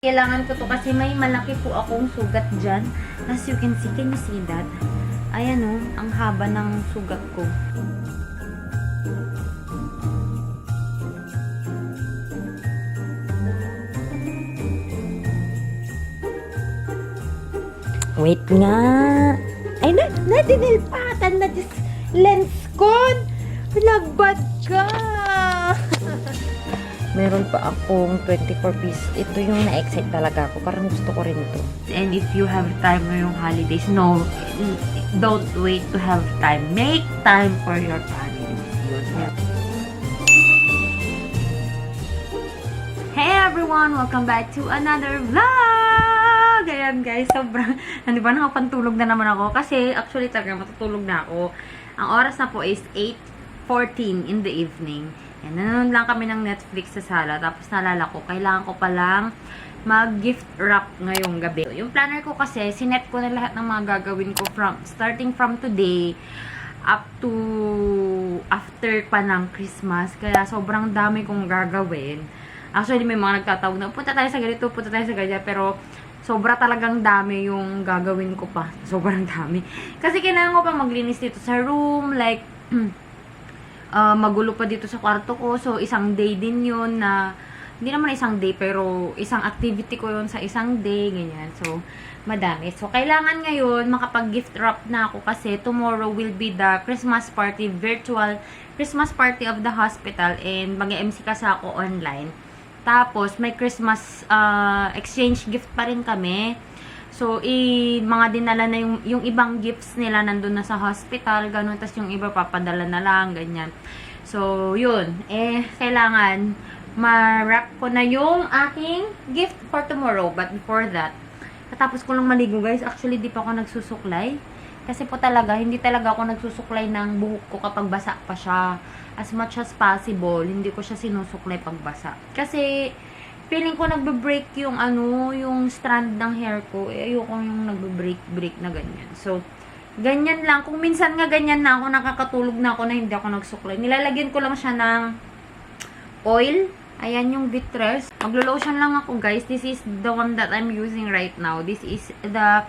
Kailangan ko to kasi may malaki po akong sugat dyan. As you can see that? Ayan o, ang haba ng sugat ko. Wait nga. Ay, nadinilpatan na this lens ko. Nagbad ka. Meron pa akong 24 pieces. Ito yung na-excite talaga ako. Parang gusto ko rin ito. And if you have time ngayong holidays, no, don't wait to have time. Make time for your families. Yun. Hey everyone! Welcome back to another vlog! Ayan guys, sobrang, hindi ba nakapantulog na naman ako? Kasi actually talaga matutulog na ako. Ang oras na po is 8:14 in the evening. Yan, nanonood lang kami ng Netflix sa sala. Tapos nalala ko, kailangan ko palang mag-gift wrap ngayong gabi. Yung planner ko kasi, sinet ko na lahat ng mga gagawin ko starting from today up to after pa ng Christmas. Kaya sobrang dami kong gagawin. Actually, may mga nagtatawag na, punta tayo sa ganito, punta tayo sa ganyan. Pero, sobra talagang dami yung gagawin ko pa. Sobrang dami. Kasi kailangan ko pa maglinis dito sa room. Like, magulo pa dito sa kwarto ko. So, isang day din yun na, hindi naman isang day, pero isang activity ko yun sa isang day, ganyan. So, madami. So, kailangan ngayon makapag-gift wrap na ako kasi tomorrow will be the Christmas party, virtual Christmas party of the hospital, and mag-MC kasi ako online. Tapos, may Christmas exchange gift pa rin kami. So, mga dinala na yung ibang gifts nila nandun na sa hospital, ganun. Tapos yung iba papadala na lang, ganyan. So, yun. Kailangan ma-wrap ko na yung aking gift for tomorrow. But before that, katapos ko lang maligo, guys. Actually, di pa ako nagsusuklay. Kasi po talaga, hindi talaga ako nagsusuklay ng buhok ko kapag basa pa siya. As much as possible, hindi ko siya sinusuklay pag basa. Kasi, feeling ko nagbe-break yung yung strand ng hair ko. Ayoko yung nagbe-break na ganyan. So, ganyan lang. Kung minsan nga ganyan na ako, nakakatulog na ako na hindi ako nagsuklay. Nilalagyan ko lang siya ng oil. Ayan yung Vitres. Maglo-lotion lang ako, guys. This is the one that I'm using right now. This is the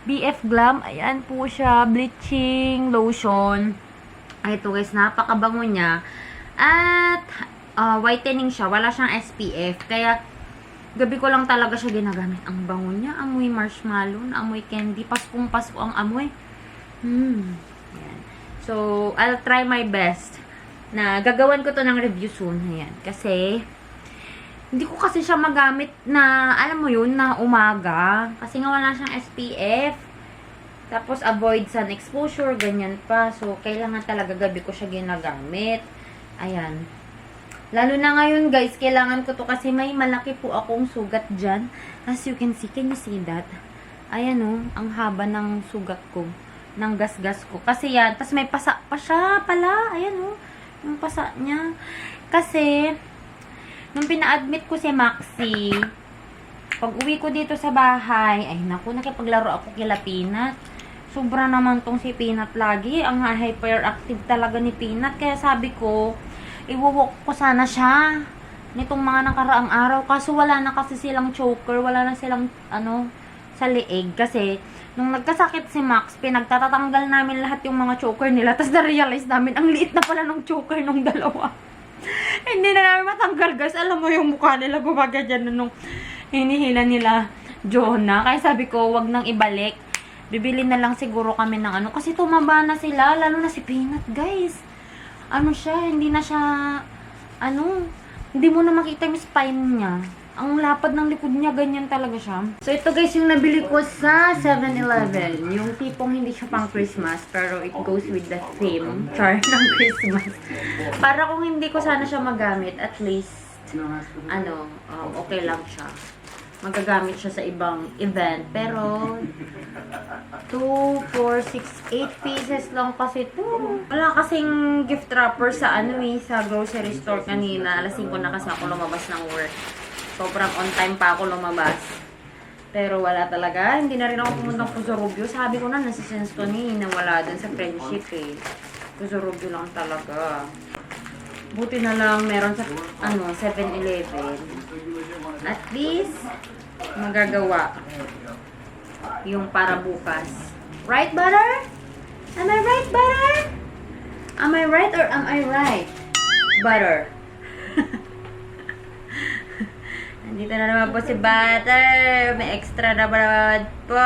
BF Glam. Ayan po siya. Bleaching lotion. Ay, ito guys, napakabango niya. At whitening siya. Wala siyang SPF. Kaya, gabi ko lang talaga siya ginagamit. Ang bango niya. Amoy marshmallow. Amoy candy. Paskong-pasko ang amoy. Ayan. So, I'll try my best na gagawan ko to ng review soon. Ayan. Kasi, hindi ko kasi siya magamit na, alam mo yun, na umaga. Kasi nga wala siyang SPF. Tapos, avoid sun exposure. Ganyan pa. So, kailangan talaga gabi ko siya ginagamit. Ayan. Lalo na ngayon, guys, kailangan ko to kasi may malaki po akong sugat dyan. As you can see that? Ayan o, ang haba ng sugat ko. Ng gasgas ko. Kasi yan, tapos may pasa pa siya pala. Ayan o, yung pasa niya. Kasi, nung pina-admit ko si Maxi, pag uwi ko dito sa bahay, ay naku, nakipaglaro ako kila Peanut. Sobra naman tong si Peanut lagi. Ang hyperactive talaga ni Peanut. Kaya sabi ko, iwawalk ko sana siya nitong mga nakaraang araw. Kaso wala na kasi silang choker. Wala na silang, sa leeg. Kasi, nung nagkasakit si Max, pinagtatatanggal namin lahat yung mga choker nila. Tapos na-realize namin, ang liit na pala ng choker nung dalawa. Hindi na namin matanggal, guys. Alam mo yung mukha nila, gumagadyan nung hinihila nila Jonah. Kaya sabi ko, wag nang ibalik. Bibili na lang siguro kami ng kasi tumaba na sila. Lalo na si Peanut, guys. Siya, hindi na siya, hindi mo na makita yung spine niya. Ang lapad ng likod niya, ganyan talaga siya. So, ito guys, yung nabili ko sa 7-Eleven. Yung tipong hindi siya pang Christmas, pero it goes with the theme, char, ng Christmas. Para kung hindi ko sana siya magamit, at least, okay lang siya. Magagamit siya sa ibang event. Pero, 2, 4, 6, 8 pieces lang kasi ito. Wala kasing gift wrapper sa sa grocery store kanina. Alas 5 na kasi ako lumabas ng work. Sobrang on time pa ako lumabas. Pero wala talaga. Hindi na rin ako pumunta ng Puso Rubio. Sabi ko na, nasisense ko na wala dun sa friendship eh. Puso Rubio lang talaga. Buti na lang meron sa 7-Eleven. At least, magagawa yung para bukas. Right, Butter? Am I right, Butter? Am I right or am I right? Butter. Nandito na naman po si Butter. May extra na naman po.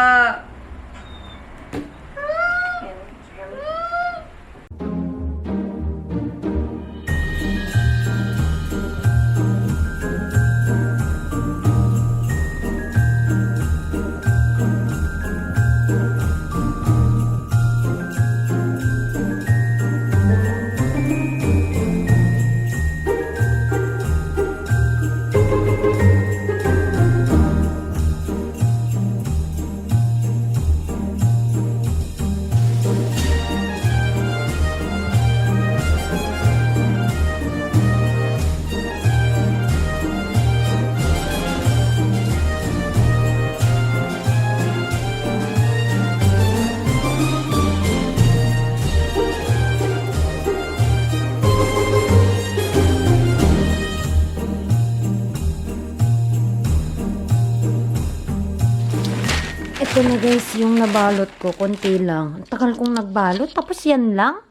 Ito na guys, yung nabalot ko, konti lang. Ang tagal kong nagbalot, tapos yan lang.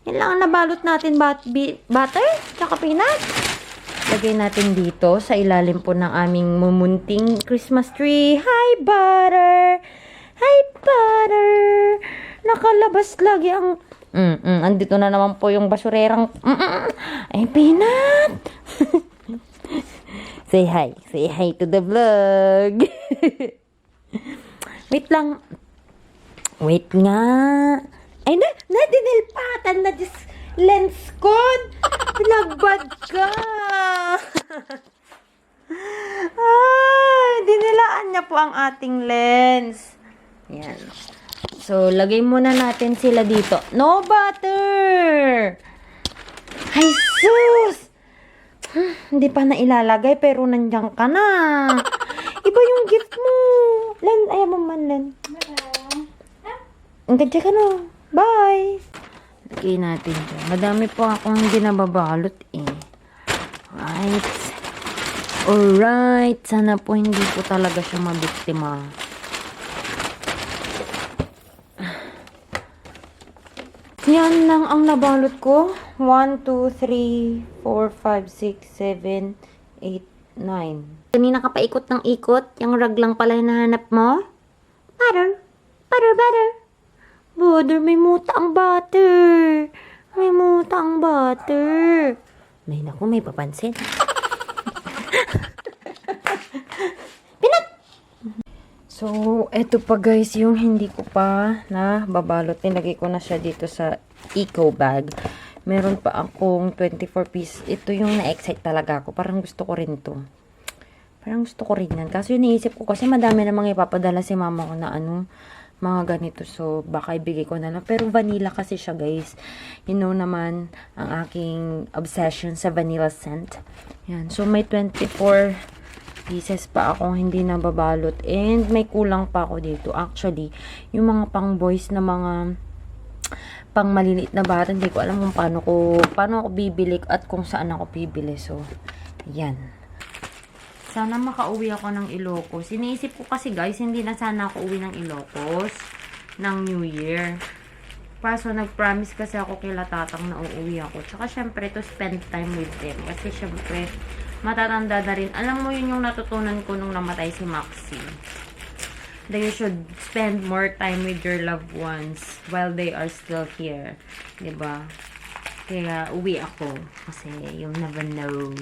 Yan lang ang nabalot natin, butter, tsaka peanut. Lagay natin dito, sa ilalim po ng aming mumunting Christmas tree. Hi, Butter! Hi, Butter! Nakalabas lagi ang... andito na naman po yung basurerang... Ay, Peanut! Say hi to the vlog. Wait lang. Wait nga. Ay, dinilpatan na this lens ko. Nagbad ka. Ay, dinilaan niya po ang ating lens. Yan. So, lagay muna natin sila dito. No butter! Ay, sus! Hindi pa na ilalagay, pero nandiyan ka na. Iba yung gift mo. Len, ayaw mo man, Len. Ang ganda ka na. Bye! Lagay natin dyan. Madami po akong hindi nababalot eh. Right. Alright. Sana po hindi po talaga siya mabiktima. Yan lang ang nabalot ko. 1, 2, 3, 4, 5, 6, 7, 8, 9. Kanina ka pa ikot ng ikot. Yung rag lang pala hinahanap mo. Butter. Butter, butter. Butter, may muta ang butter. May muta ang butter. May naku, may papansin. Pinat! So, eto pa guys, yung hindi ko pa na babalot. Nilagay ko na siya dito sa eco bag. Meron pa akong 24 piece. Ito yung na-excite talaga ako. Parang gusto ko rin to. Parang gusto ko rin yan. Kaso iniisip ko kasi madami namang ipapadala si mama ko na mga ganito. So, baka ibigay ko na lang. Pero vanilla kasi siya guys. You know naman ang aking obsession sa vanilla scent. Yan. So, may 24 pieces pa akong hindi nababalot. And may kulang pa ako dito. Actually, yung mga pang boys na mga pang maliliit na bata, hindi ko alam kung paano ako bibili at kung saan ako bibili. So, yan. Sana makauwi ako ng Ilocos. Iniisip ko kasi guys, hindi na sana ako uwi ng Ilocos ng New Year. Kaso nag-promise kasi ako kila tatang na uuwi ako. Tsaka syempre to spend time with them. Kasi syempre matatanda na rin. Alam mo yun yung natutunan ko nung namatay si Maxi. That you should spend more time with your loved ones while they are still here. Diba? Kaya uwi ako. Kasi you never know.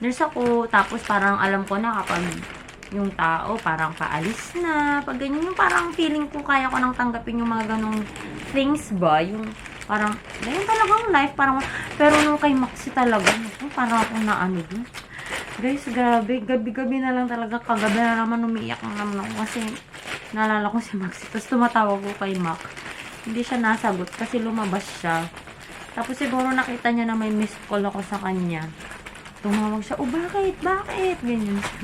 Nurse ako, tapos parang alam ko na kapag yung tao parang paalis na, pag ganyan yung parang feeling ko kaya ko nang tanggapin yung mga ganong things ba, yung parang, ganyan talagang life, parang, pero nung kay Maxi talaga, parang ako na ano din. Guys, grabe, gabi-gabi na lang talaga, kagabi na naman umiiyak na naman ako kasi naalala ko si Maxi, tapos tumatawag ko kay Mac, hindi siya nasagot kasi lumabas siya, tapos siguro nakita niya na may missed call ako sa kanya. Tumawag siya, bakit? Bakit? Ganyan siya.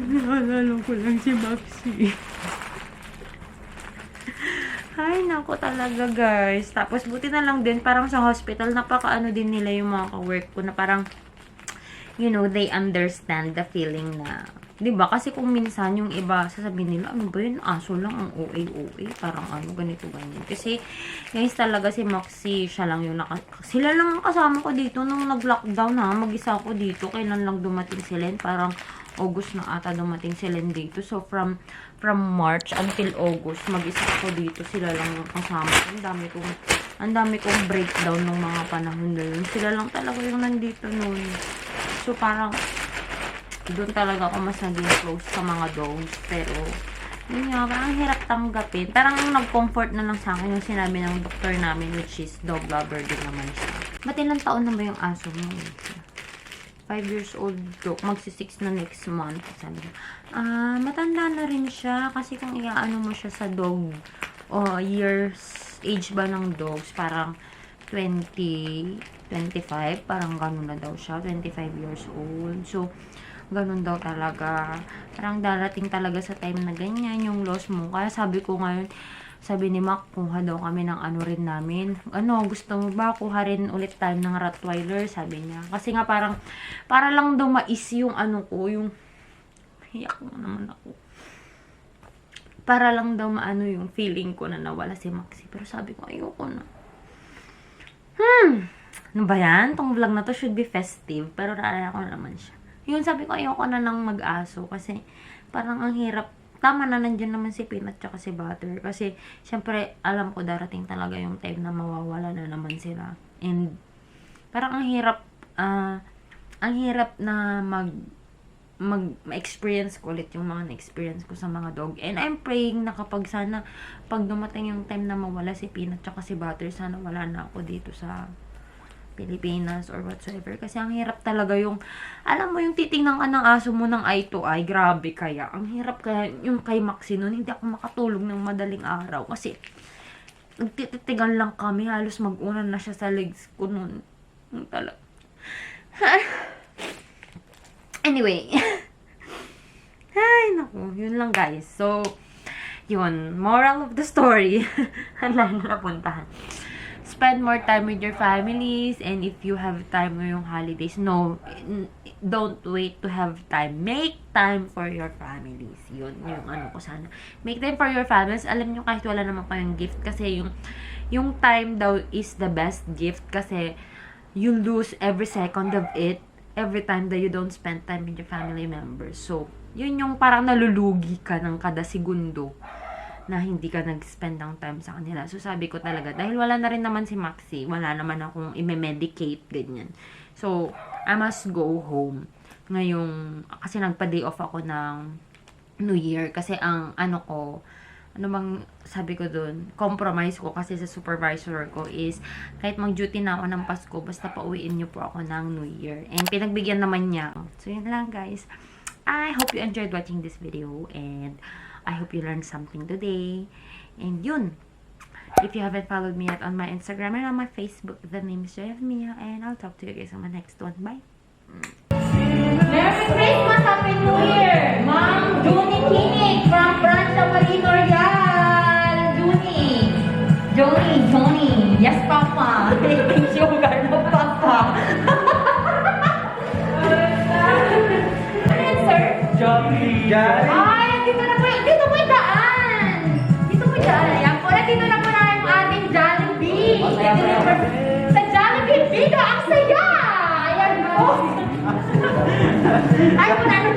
Naalala ko lang si Maxi. Ay, nako talaga guys. Tapos buti na lang din, parang sa hospital, napaka-ano din nila yung mga ka-work ko na parang, you know, they understand the feeling na 'Di ba? Kasi kung minsan yung iba sasabihin nila, ano ba yun? Aso lang ang OA. Parang ano, ganito, ganyan. Kasi, guys, talaga si Moxie, siya lang yung sila lang ang kasama ko dito nung nag-lockdown ha. Mag-isa ako dito. Kailan lang dumating si Len? Parang August na ata dumating si Len dito. So, from March until August, mag-isa ako dito. Sila lang yung kasama ko. Ang dami kong breakdown ng mga panahon na yun. Sila lang talaga yung nandito noon. So, parang doon talaga ako mas naging close sa mga dogs. Pero, yun nga, parang hirap tanggapin. Parang nag-comfort na lang sa akin yung sinabi ng doktor namin, which is dog lover din naman siya. Ba't ilang taon na ba yung aso mo? 5 years old dog. Magsi-6 na next month. Sabi ko, matanda na rin siya. Kasi kung iaano mo siya sa dog, age ba ng dogs, parang 20, 25, parang ganun na daw siya. 25 years old. So, ganun daw talaga. Parang darating talaga sa time na ganyan yung loss mo. Kaya sabi ko ngayon, sabi ni Mac, kuha daw kami ng ano rin namin. Ano, gusto mo ba? Kuha rin ulit tayo ng Rottweiler, sabi niya. Kasi nga parang, para lang daw mais yung ano ko, yung, hiyak mo naman ako. Para lang daw maano yung feeling ko na nawala si Maxi. Pero sabi ko, ayoko na. Ano ba yan? Tong vlog na to should be festive. Pero naalala ko naman siya. Yun, sabi ko, ayoko na nang mag-aso. Kasi, parang ang hirap. Tama na, nandiyan naman si Peanut tsaka si Butter. Kasi, syempre, alam ko darating talaga yung time na mawawala na naman sila. And, parang ang hirap na ma-experience ko ulit yung mga na-experience ko sa mga dog. And I'm praying na kapag sana, pag dumating yung time na mawala si Peanut tsaka si Butter, sana wala na ako dito sa Pilipinas or whatsoever. Kasi ang hirap talaga yung, alam mo yung titingnan ka ng aso mo ng eye to eye, grabe kaya. Ang hirap kaya yung kay Maxi nun, hindi ako makatulog ng madaling araw. Kasi, nagtititigan lang kami, halos mag-unan na siya sa legs ko nun. Talaga. Anyway. Ay, naku, yun lang guys. So, yun, moral of the story. Ang lahat na napuntahan. Spend more time with your families, and if you have time ngayong holidays, no, don't wait to have time. Make time for your families. Yun, yung ano ko sana. Make time for your families. Alam nyo, kahit wala naman kayong gift, kasi yung time daw is the best gift, kasi you lose every second of it, every time that you don't spend time with your family members. So, yun yung parang nalulugi ka ng kada segundo na hindi ka nag-spend ng time sa kanila. So, sabi ko talaga, dahil wala na rin naman si Maxi, wala naman akong i-medicate, ganyan. So, I must go home. Ngayong, kasi nagpa-day off ako ng New Year. Kasi ang, ano bang sabi ko dun, compromise ko kasi sa supervisor ko is, kahit mag-duty na ako ng Pasko, basta pauwiin niyo po ako ng New Year. And pinagbigyan naman niya. So, yun lang guys. I hope you enjoyed watching this video, and I hope you learned something today. And yun. If you haven't followed me yet on my Instagram and on my Facebook, the name is Joy of Mia, and I'll talk to you guys on my next one. Bye! Merry Christmas! Happy New Year! Ma'am Junie Kinig from Francia Marino Real! Johnny! Yes, Papa! Sugar no, Papa! Ano yan, sir? Johnny! Ay, dito na po yung daan! Dito po yung daan. Ayan po, dito na po na yung ating Jollibee! Sa Jollibee, bida ang saya! Ayan po! Ay, po na